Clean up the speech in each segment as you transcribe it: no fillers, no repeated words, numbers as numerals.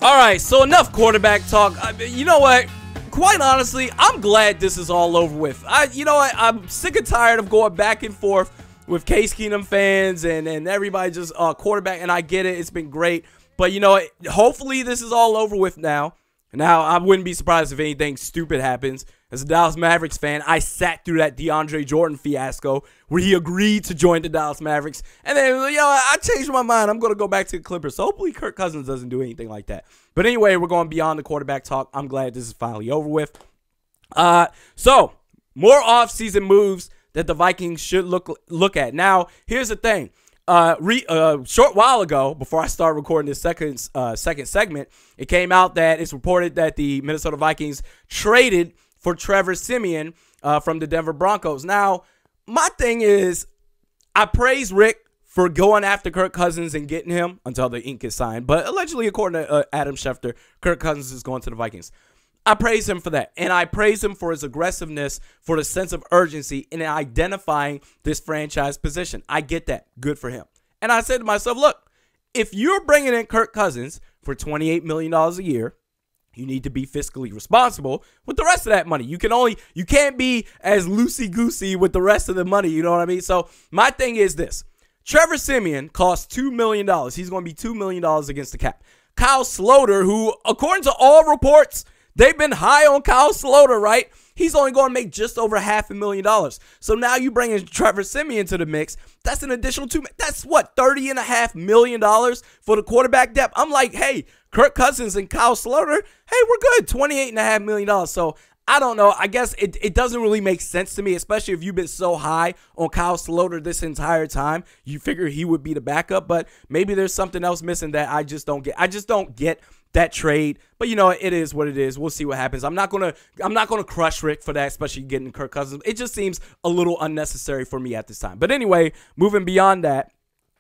All right, so enough quarterback talk. You know what? Quite honestly, I'm glad this is all over with. You know what? I'm sick and tired of going back and forth with Case Keenum fans and everybody just quarterback, and I get it. It's been great. But, you know, hopefully this is all over with now. Now, I wouldn't be surprised if anything stupid happens. As a Dallas Mavericks fan, I sat through that DeAndre Jordan fiasco where he agreed to join the Dallas Mavericks. And then, you know, I changed my mind. I'm going to go back to the Clippers. So hopefully Kirk Cousins doesn't do anything like that. But anyway, we're going beyond the quarterback talk. I'm glad this is finally over with. So, more offseason moves that the Vikings should look at. Now, here's the thing. Short while ago, before I start recording this second segment, it came out that it's reported that the Minnesota Vikings traded for Trevor Siemian from the Denver Broncos. Now, my thing is, I praise Rick for going after Kirk Cousins and getting him until the ink is signed. But allegedly, according to Adam Schefter, Kirk Cousins is going to the Vikings. I praise him for that. And I praise him for his aggressiveness, for the sense of urgency in identifying this franchise position. I get that. Good for him. And I said to myself, look, if you're bringing in Kirk Cousins for $28 million a year, you need to be fiscally responsible with the rest of that money. You can't be as loosey-goosey with the rest of the money. You know what I mean? So my thing is this. Trevor Siemian costs $2 million. He's going to be $2 million against the cap. Kyle Sloter, who, according to all reports, they've been high on Kyle Sloter, right? He's only going to make just over $500,000. So now you bring in Trevor Siemian to the mix. That's an additional that's what, $30.5 million for the quarterback depth. I'm like, hey, Kirk Cousins and Kyle Sloter, hey, we're good. $28.5 million. So I don't know. I guess it doesn't really make sense to me, especially if you've been so high on Kyle Sloter this entire time. You figure he would be the backup, but maybe there's something else missing that I just don't get. I just don't get that trade, but you know, it is what it is. We'll see what happens. I'm not gonna crush Rick for that, especially getting Kirk Cousins. It just seems a little unnecessary for me at this time. But anyway, moving beyond that,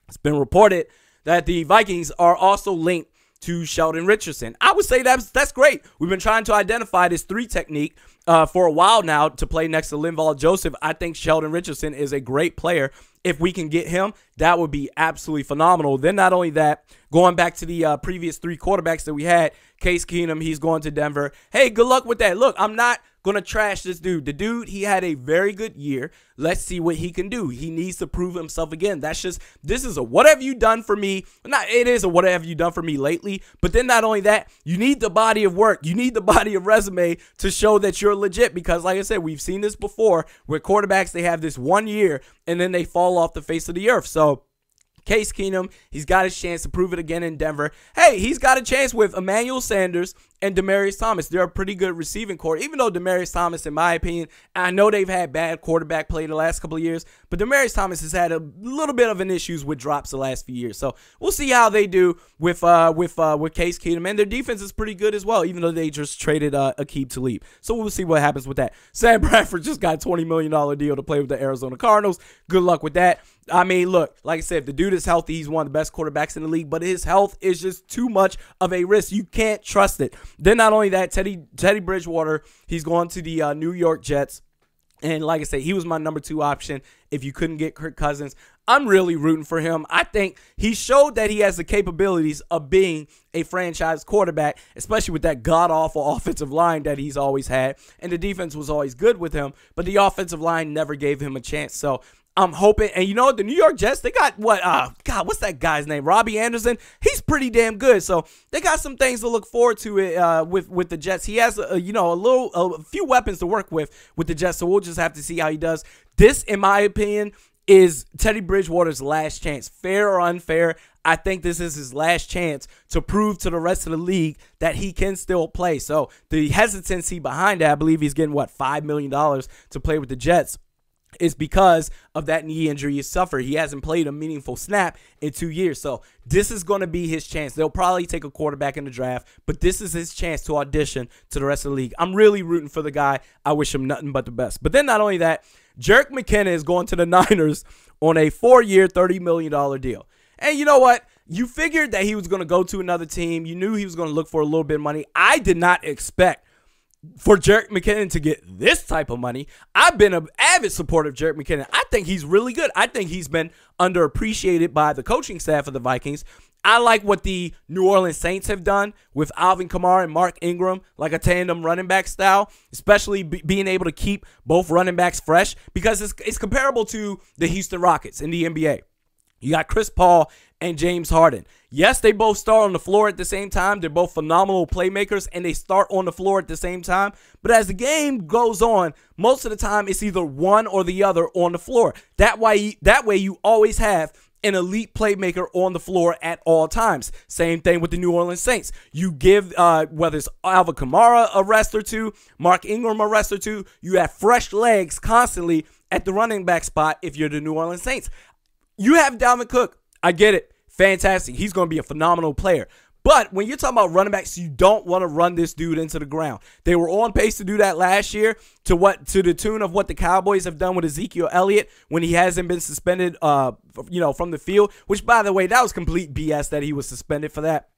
it's been reported that the Vikings are also linked to Sheldon Richardson. I would say that's great. We've been trying to identify this 3 technique for a while now to play next to Linval Joseph. I think Sheldon Richardson is a great player. If we can get him, that would be absolutely phenomenal. Then not only that, going back to the previous 3 quarterbacks that we had, Case Keenum, he's going to Denver. Hey, good luck with that. Look, I'm not going to trash this dude. The dude, he had a very good year. Let's see what he can do. He needs to prove himself again. This is a what have you done for me? It is a what have you done for me lately. But then not only that, you need the body of work. You need the body of resume to show that you're legit. Because like I said, we've seen this before where quarterbacks, they have this 1 year and then they fall off the face of the earth. So Case Keenum, he's got his chance to prove it again in Denver. Hey, he's got a chance with Emmanuel Sanders and Demaryius Thomas. They're a pretty good receiving core, even though Demaryius Thomas, in my opinion, I know they've had bad quarterback play the last couple of years, but Demaryius Thomas has had a little bit of an issues with drops the last few years. So we'll see how they do with Case Keenum, and their defense is pretty good as well, even though they just traded Aqib Talib. So we'll see what happens with that. Sam Bradford just got a $20 million deal to play with the Arizona Cardinals. Good luck with that. I mean, look, like I said, if the dude is healthy, he's one of the best quarterbacks in the league, but his health is just too much of a risk. You can't trust it. Then not only that, Teddy Bridgewater, he's going to the New York Jets. And like I said, he was my number 2 option if you couldn't get Kirk Cousins. I'm really rooting for him. I think he showed that he has the capabilities of being a franchise quarterback, especially with that god-awful offensive line that he's always had. And the defense was always good with him, but the offensive line never gave him a chance. So I'm hoping, and you know, the New York Jets, they got what's that guy's name? Robbie Anderson. He's pretty damn good. So they got some things to look forward to with the Jets. He has a few weapons to work with the Jets. So we'll just have to see how he does. This, in my opinion, is Teddy Bridgewater's last chance. Fair or unfair, I think this is his last chance to prove to the rest of the league that he can still play. So the hesitancy behind that, I believe he's getting, $5 million to play with the Jets, is because of that knee injury he suffered. He hasn't played a meaningful snap in 2 years. So this is going to be his chance. They'll probably take a quarterback in the draft, but this is his chance to audition to the rest of the league. I'm really rooting for the guy. I wish him nothing but the best. But then not only that, Jerrick McKinnon is going to the Niners on a 4-year, $30 million deal. And you know what? You figured that he was going to go to another team. You knew he was going to look for a little bit of money. I did not expect for Jerrick McKinnon to get this type of money. I've been an avid supporter of Jerrick McKinnon. I think he's really good. I think he's been underappreciated by the coaching staff of the Vikings. I like what the New Orleans Saints have done with Alvin Kamara and Mark Ingram, like a tandem running back style, especially being able to keep both running backs fresh, because it's comparable to the Houston Rockets in the NBA. You got Chris Paul and James Harden. Yes, they both start on the floor at the same time. They're both phenomenal playmakers, and they start on the floor at the same time. But as the game goes on, most of the time it's either one or the other on the floor. That way you always have an elite playmaker on the floor at all times. Same thing with the New Orleans Saints. You give, whether it's Alvin Kamara a rest or two, Mark Ingram a rest or two, you have fresh legs constantly at the running back spot if you're the New Orleans Saints. You have Dalvin Cook. I get it. Fantastic. He's going to be a phenomenal player. But when you're talking about running backs, you don't want to run this dude into the ground. They were on pace to do that last year to the tune of what the Cowboys have done with Ezekiel Elliott when he hasn't been suspended from the field, which, by the way, that was complete BS that he was suspended for that.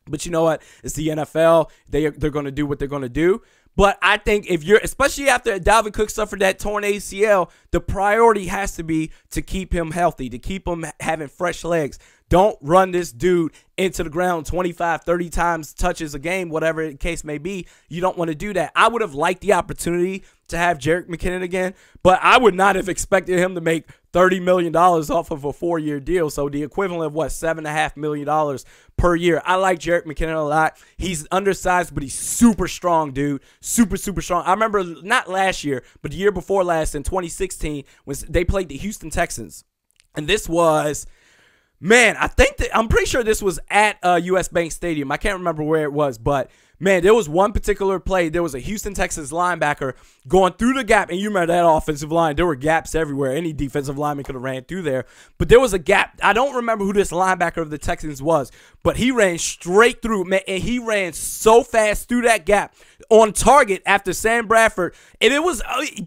But you know what? It's the NFL. They're going to do what they're going to do. But I think especially after Dalvin Cook suffered that torn ACL, the priority has to be to keep him healthy, to keep him having fresh legs. Don't run this dude into the ground 25, 30 times, touches a game, whatever the case may be. You don't want to do that. I would have liked the opportunity to have Jerrick McKinnon again, but I would not have expected him to make $30 million off of a 4-year deal. So the equivalent of $7.5 million per year. I like Jerrick McKinnon a lot. He's undersized, but he's super strong, dude. Super, super strong. I remember not last year, but the year before last in 2016 when they played the Houston Texans. And this was, man, I'm pretty sure this was at US Bank Stadium. I can't remember where it was, but man, there was one particular play. There was a Houston Texans linebacker going through the gap, and you remember that offensive line. There were gaps everywhere. Any defensive lineman could have ran through there, but there was a gap. I don't remember who this linebacker of the Texans was, but he ran straight through, man, and he ran so fast through that gap on target after Sam Bradford, and it was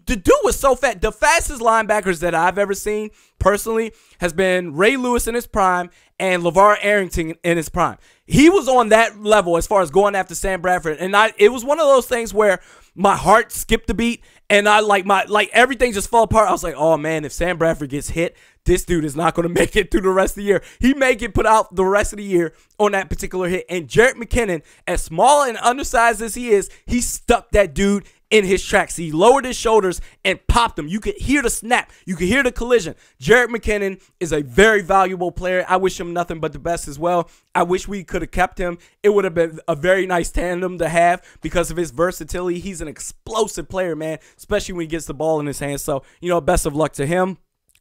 the dude was so fast. The fastest linebackers that I've ever seen personally has been Ray Lewis in his prime and LeVar Arrington in his prime. He was on that level as far as going after Sam Bradford, and it was one of those things where my heart skipped a beat, and everything just fell apart. I was like, oh man, if Sam Bradford gets hit, this dude is not going to make it through the rest of the year. He may get put out the rest of the year on that particular hit. And Jerrick McKinnon, as small and undersized as he is, he stuck that dude in his tracks. He lowered his shoulders and popped him. You could hear the snap. You could hear the collision. Jerrick McKinnon is a very valuable player. I wish him nothing but the best as well. I wish we could have kept him. It would have been a very nice tandem to have because of his versatility. He's an explosive player, man, especially when he gets the ball in his hands. So, best of luck to him.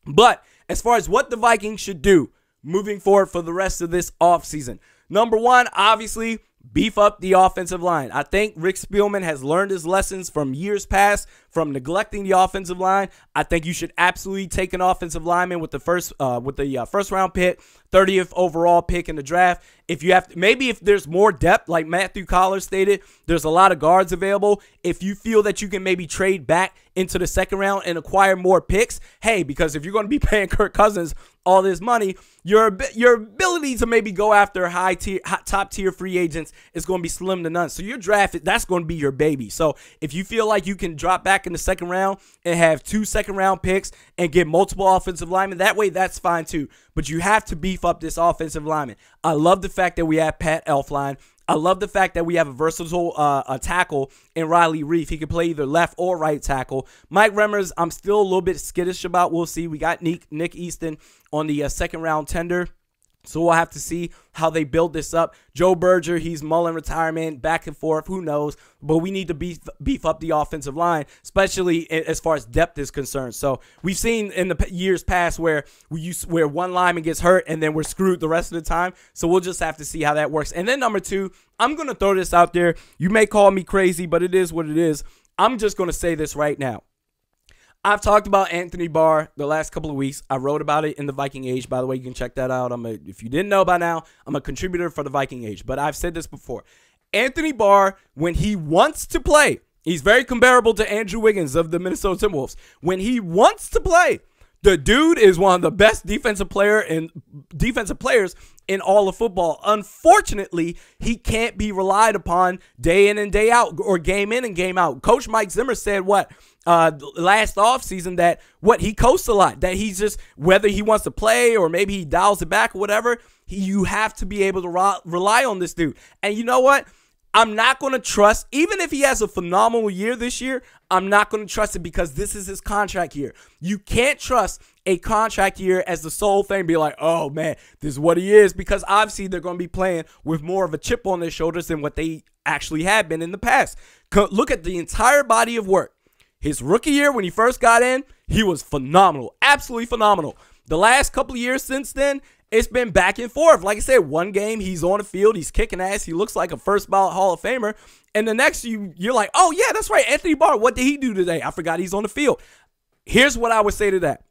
But as far as what the Vikings should do moving forward for the rest of this offseason, number one, obviously, beef up the offensive line. I think Rick Spielman has learned his lessons from years past from neglecting the offensive line. I think you should absolutely take an offensive lineman with the first round pick, 30th overall pick in the draft. If you have to, maybe if there's more depth, like Matthew Collar stated, there's a lot of guards available. If you feel that you can maybe trade back into the second round and acquire more picks, hey, because if you're going to be paying Kirk Cousins all this money, your ability to maybe go after top tier free agents is going to be slim to none. So your draft, that's going to be your baby. So if you feel like you can drop back in the second round and have 2 second-round picks and get multiple offensive linemen, that way that's fine too. But you have to beef up this offensive lineman. I love the fact that we have Pat Elflein. I love the fact that we have a versatile tackle in Riley Reef. He can play either left or right tackle. Mike Remmers, I'm still a little bit skittish about. We'll see. We got Nick Easton on the second-round tender. So we'll have to see how they build this up. Joe Berger, he's mulling retirement, back and forth, who knows. But we need to beef up the offensive line, especially as far as depth is concerned. So we've seen in the years past where one lineman gets hurt and then we're screwed the rest of the time. So we'll just have to see how that works. And then number 2, I'm going to throw this out there. You may call me crazy, but it is what it is. I'm just going to say this right now. I've talked about Anthony Barr the last couple of weeks. I wrote about it in the Viking Age. By the way, you can check that out. If you didn't know by now, I'm a contributor for the Viking Age. But I've said this before. Anthony Barr, when he wants to play, he's very comparable to Andrew Wiggins of the Minnesota Timberwolves. When he wants to play, the dude is one of the best defensive players in all of football. Unfortunately, he can't be relied upon day in and day out or game in and game out. Coach Mike Zimmer said last offseason that he coasts a lot, that he's just, whether he wants to play or maybe he dials it back or whatever, you have to be able to rely on this dude. And you know what? I'm not going to trust, even if he has a phenomenal year this year, I'm not going to trust it because this is his contract year. You can't trust a contract year as the sole thing, be like, oh man, this is what he is, because obviously they're going to be playing with more of a chip on their shoulders than what they actually have been in the past. Look at the entire body of work. His rookie year, when he first got in, he was phenomenal, absolutely phenomenal. The last couple of years since then, it's been back and forth. Like I said, one game he's on the field, he's kicking ass, he looks like a first ballot Hall of Famer, and the next you're like, oh yeah, that's right, Anthony Barr, what did he do today? I forgot he's on the field. Here's what I would say to that.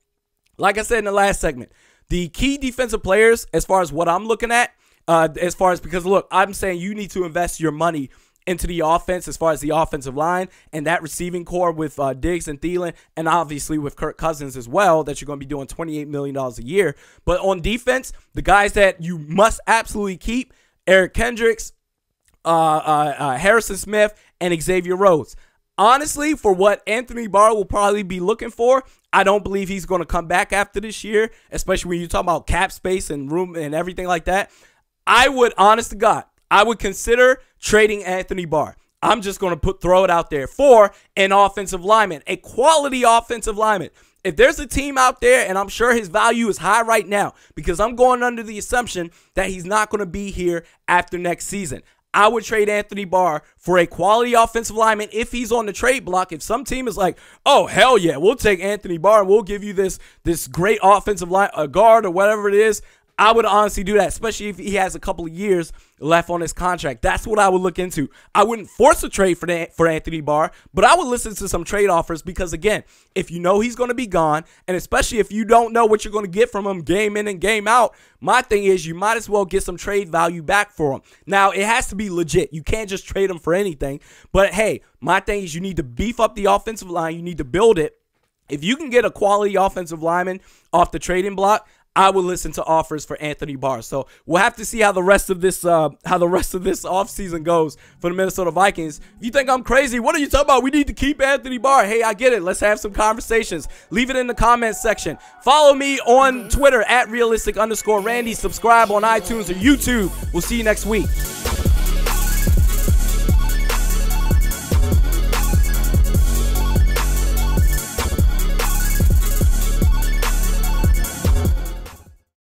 Like I said in the last segment, the key defensive players, as far as what I'm looking at, because look, I'm saying you need to invest your money into the offense as far as the offensive line and that receiving core with Diggs and Thielen, and obviously with Kirk Cousins as well, that you're going to be doing $28 million a year. But on defense, the guys that you must absolutely keep, Eric Kendricks, Harrison Smith, and Xavier Rhodes. Honestly, for what Anthony Barr will probably be looking for, I don't believe he's going to come back after this year, especially when you talk about cap space and room and everything like that. I would, honest to God, I would consider trading Anthony Barr. I'm just going to throw it out there for an offensive lineman, a quality offensive lineman. If there's a team out there, and I'm sure his value is high right now, because I'm going under the assumption that he's not going to be here after next season, I would trade Anthony Barr for a quality offensive lineman if he's on the trade block. If some team is like, oh, hell yeah, we'll take Anthony Barr and we'll give you this great offensive line, a guard or whatever it is, I would honestly do that, especially if he has a couple of years left on his contract. That's what I would look into. I wouldn't force a trade for Anthony Barr, but I would listen to some trade offers because, again, if you know he's going to be gone, and especially if you don't know what you're going to get from him game in and game out, my thing is you might as well get some trade value back for him. Now, it has to be legit. You can't just trade him for anything. But, hey, my thing is you need to beef up the offensive line. You need to build it. If you can get a quality offensive lineman off the trading block, I would listen to offers for Anthony Barr. So we'll have to see how the rest of this offseason goes for the Minnesota Vikings. If you think I'm crazy, what are you talking about? We need to keep Anthony Barr. Hey, I get it. Let's have some conversations. Leave it in the comments section. Follow me on Twitter at @realistic_Randy. Subscribe on iTunes or YouTube. We'll see you next week.